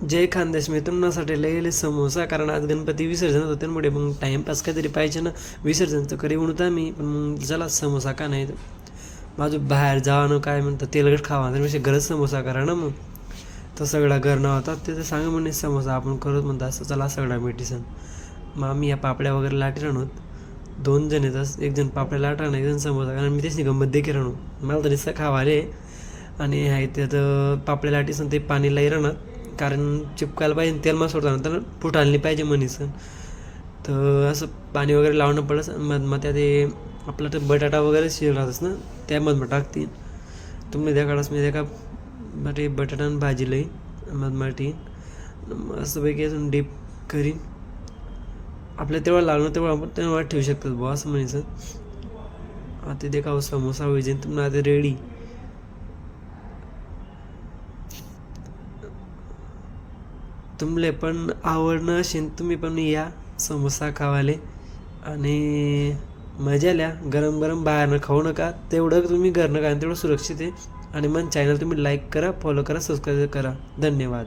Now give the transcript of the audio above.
जय खानदेश मित्रांसाठी लय समोसा, कारण आज गणपती विसर्जन होतं त्यामुळे मग टाईमपास काहीतरी पाहिजे ना. विसर्जनचं करी म्हणतो आम्ही, पण मग चला समोसा का नाही. माझं बाहेर जाणं काय म्हणतं तेलकट खावा, त्यापेक्षा घरच समोसा करा ना. मग तो सगळा घरनं होता ते सांगा म्हणे समोसा आपण करत म्हणतो असं. चला सगळा मिठी सण. मग आम्ही या पापड्या वगैरे लाटी राहणोत. 2 जण येतात, एक जण पापड्या लाटा आणि एक जण समोसा, कारण मी त्याची गंमत देखील राहणो. मला तर नुसतं खावाले आणि आहे त्यात पापड्या लाटीसन ते पाणी लाई राहणार, कारण चिपकायला पाहिजे तेल मग सोडताना तर फूट आणली पाहिजे म्हणीसन. तर असं पाणी वगैरे लावणं पडलं. मग त्या ते आपला तर बटाटा वगैरे शिजला राहतच ना, त्यामध्ये टाकते. तुम्ही द्या काढास मी द्या का मग बटाटा भाजी लई मधी मस्तपैकी अजून डीप करीन. आपल्या तेवढं लागलं तेवढं आपण तेव्हा ठेवू शकतात बुवा असं म्हणायचं. आता ते का समोसा होईल तुम्हाला आता रेडी. तुमले पण आवडणं असेल तुम्ही पण या समोसा खावाले आणि मजा आल्या. गरम गरम बाहेरनं खाऊ नका, तेवढं तुम्ही घरनं खा तेवढं सुरक्षित आहे. आणि मग चॅनल तुम्ही लाईक करा, फॉलो करा, सबस्क्राईब करा. धन्यवाद.